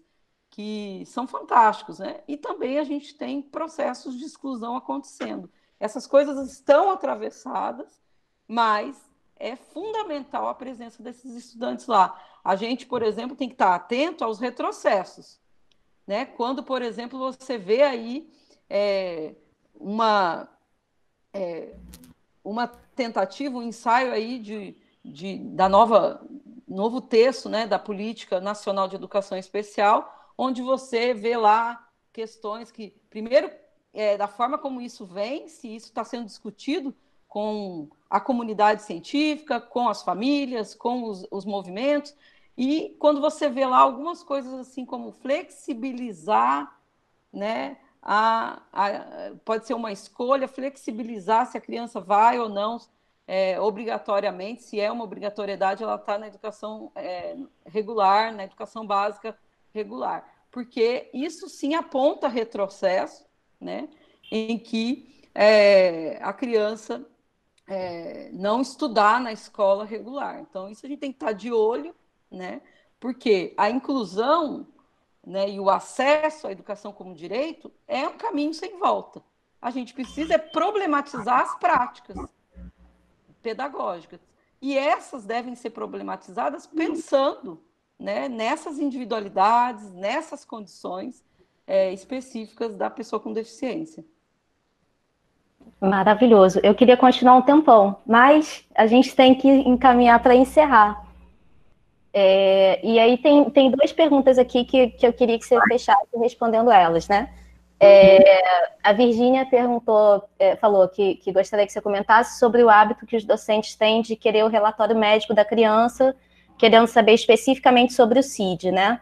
que são fantásticos, né? E também a gente tem processos de exclusão acontecendo. Essas coisas estão atravessadas, mas é fundamental a presença desses estudantes lá. A gente, por exemplo, tem que estar atento aos retrocessos, né? Quando, por exemplo, você vê aí uma tentativa, um ensaio aí da novo texto, né, da Política Nacional de Educação Especial, onde você vê lá questões que, primeiro, da forma como isso vem, se isso está sendo discutido com a comunidade científica, com as famílias, com os movimentos, e quando você vê lá algumas coisas assim como flexibilizar, né, pode ser uma escolha, flexibilizar se a criança vai ou não obrigatoriamente, se é uma obrigatoriedade, ela está na educação regular, na educação básica regular, porque isso sim aponta retrocesso, né, em que a criança não estudar na escola regular. Então, isso a gente tem que estar de olho, né, porque a inclusão, né, e o acesso à educação como direito é um caminho sem volta. A gente precisa problematizar as práticas pedagógicas. E essas devem ser problematizadas pensando, né, nessas individualidades, nessas condições específicas da pessoa com deficiência.
Maravilhoso. Eu queria continuar um tempão, mas a gente tem que encaminhar para encerrar. E aí tem duas perguntas aqui que eu queria que você fechasse respondendo elas, né? A Virgínia falou que gostaria que você comentasse sobre o hábito que os docentes têm de querer o relatório médico da criança, querendo saber especificamente sobre o CID, né?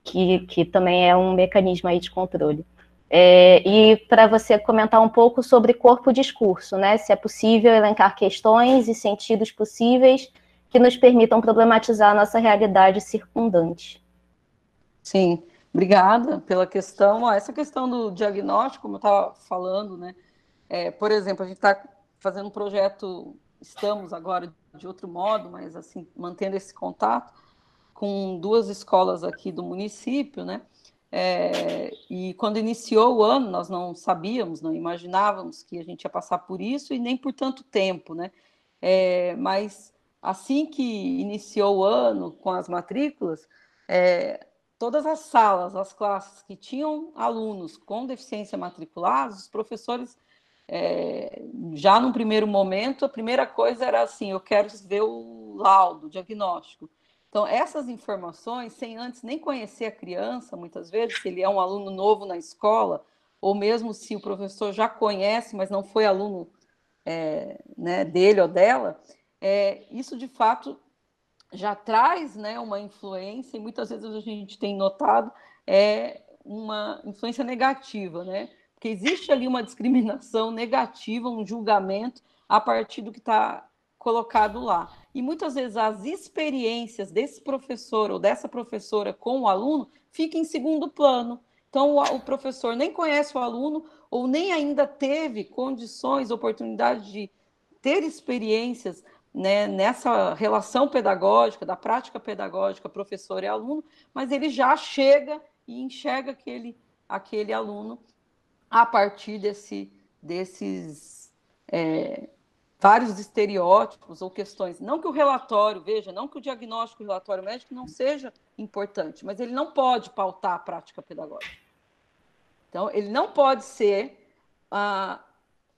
Que também é um mecanismo aí de controle. E para você comentar um pouco sobre corpo-discurso, né? Se é possível elencar questões e sentidos possíveis que nos permitam problematizar a nossa realidade circundante.
Sim, obrigada pela questão. Essa questão do diagnóstico, como eu estava falando, né? Por exemplo, a gente está fazendo um projeto, estamos agora de outro modo, mas assim, mantendo esse contato com 2 escolas aqui do município, né? E quando iniciou o ano, nós não sabíamos, não imaginávamos que a gente ia passar por isso e nem por tanto tempo, né? Mas assim que iniciou o ano com as matrículas, todas as salas, as classes que tinham alunos com deficiência matriculados, os professores, já no primeiro momento, a primeira coisa era assim, eu quero ver o laudo, o diagnóstico. Então, essas informações, sem antes nem conhecer a criança, muitas vezes, se ele é um aluno novo na escola, ou mesmo se o professor já conhece, mas não foi aluno né, dele ou dela, isso, de fato, já traz, né, uma influência, e muitas vezes a gente tem notado uma influência negativa, né? Porque existe ali uma discriminação negativa, um julgamento a partir do que está colocado lá. E muitas vezes as experiências desse professor ou dessa professora com o aluno ficam em segundo plano. Então, o professor nem conhece o aluno ou nem ainda teve condições, oportunidade de ter experiências né, nessa relação pedagógica, da prática pedagógica, professor e aluno, mas ele já chega e enxerga aquele aluno a partir desses vários estereótipos ou questões. Não que o relatório, veja, não que o diagnóstico, o relatório médico não seja importante, mas ele não pode pautar a prática pedagógica. Então, ele não pode ser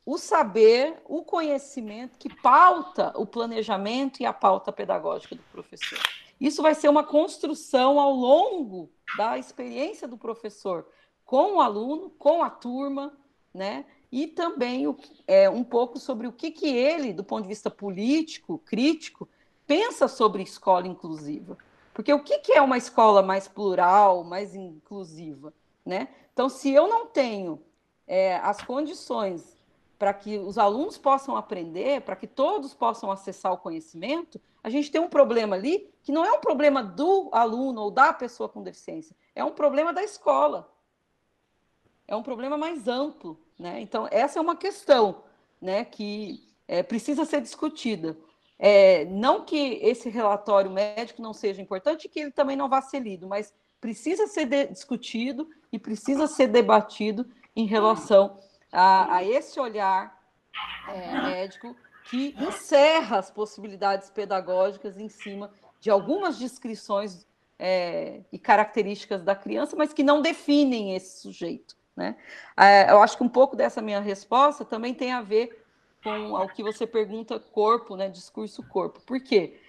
o saber, o conhecimento que pauta o planejamento e a pauta pedagógica do professor. Isso vai ser uma construção ao longo da experiência do professor com o aluno, com a turma, né? E também um pouco sobre o que ele, do ponto de vista político, crítico, pensa sobre escola inclusiva. Porque o que é uma escola mais plural, mais inclusiva, né? Então, se eu não tenho as condições para que os alunos possam aprender, para que todos possam acessar o conhecimento, a gente tem um problema ali que não é um problema do aluno ou da pessoa com deficiência, é um problema da escola. É um problema mais amplo, né? Então, essa é uma questão, né, que precisa ser discutida. Não que esse relatório médico não seja importante e que ele também não vá ser lido, mas precisa ser discutido e precisa ser debatido em relação a esse olhar médico que encerra as possibilidades pedagógicas em cima de algumas descrições e características da criança, mas que não definem esse sujeito, né? Eu acho que um pouco dessa minha resposta também tem a ver com o que você pergunta, corpo, né, discurso corpo. Por quê?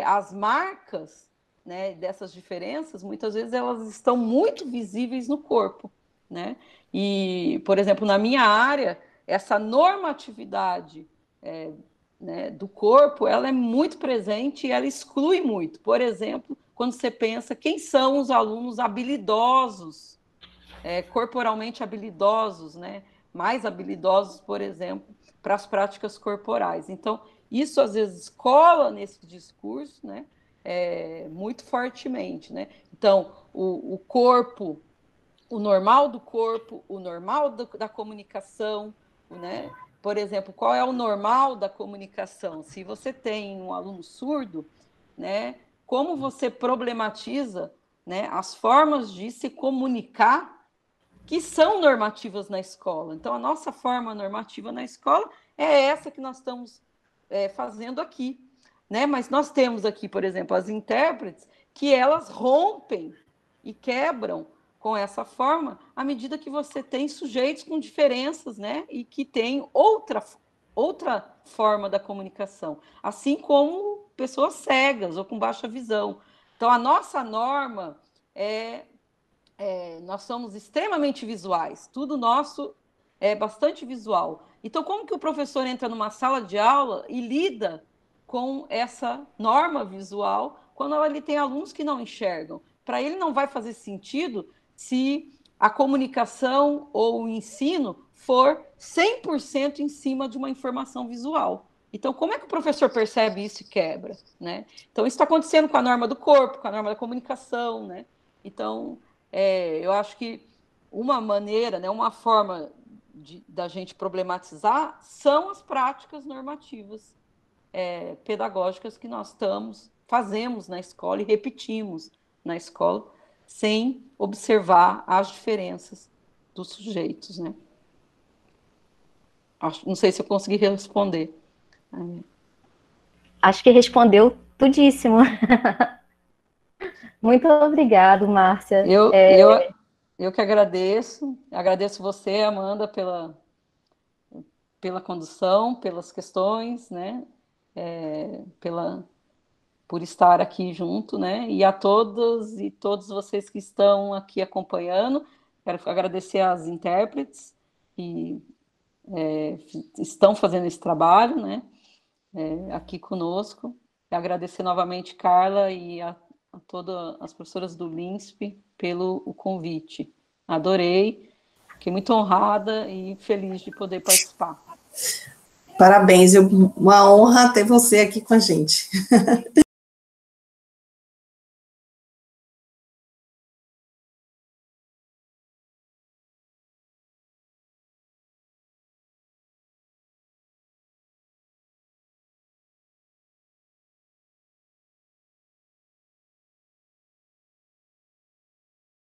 As marcas, né, dessas diferenças, muitas vezes elas estão muito visíveis no corpo, né? E, por exemplo, na minha área, essa normatividade né, do corpo, ela é muito presente e ela exclui muito. Por exemplo, quando você pensa quem são os alunos habilidosos, corporalmente habilidosos, né? Mais habilidosos, por exemplo, para as práticas corporais. Então, isso às vezes cola nesse discurso, né? Muito fortemente, né? Então, o corpo, o normal do corpo, o normal da comunicação, né? Por exemplo, qual é o normal da comunicação? Se você tem um aluno surdo, né? Como você problematiza, né, as formas de se comunicar que são normativas na escola. Então, a nossa forma normativa na escola é essa que nós estamos fazendo aqui, né? Mas nós temos aqui, por exemplo, as intérpretes, que elas rompem e quebram com essa forma à medida que você tem sujeitos com diferenças, né? E que têm outra forma da comunicação, assim como pessoas cegas ou com baixa visão. Então, a nossa norma nós somos extremamente visuais, tudo nosso é bastante visual. Então, como que o professor entra numa sala de aula e lida com essa norma visual quando ele tem alunos que não enxergam? Para ele não vai fazer sentido se a comunicação ou o ensino for 100% em cima de uma informação visual. Então, como é que o professor percebe isso e quebra, né? Então, isso está acontecendo com a norma do corpo, com a norma da comunicação, né? Então, eu acho que uma maneira, né, uma forma da gente problematizar são as práticas normativas pedagógicas que nós fazemos na escola e repetimos na escola, sem observar as diferenças dos sujeitos, né? Não sei se eu consegui responder.
Acho que respondeu tudíssimo. Muito obrigado, Márcia.
Eu que agradeço você, Amanda, pela condução, pelas questões, né? Por estar aqui junto, né? E a todos e todos vocês que estão aqui acompanhando. Quero agradecer às intérpretes que estão fazendo esse trabalho, né? Aqui conosco. E agradecer novamente Carla e a todas as professoras do LINSP pelo convite. Adorei, fiquei muito honrada e feliz de poder participar.
Parabéns, uma honra ter você aqui com a gente.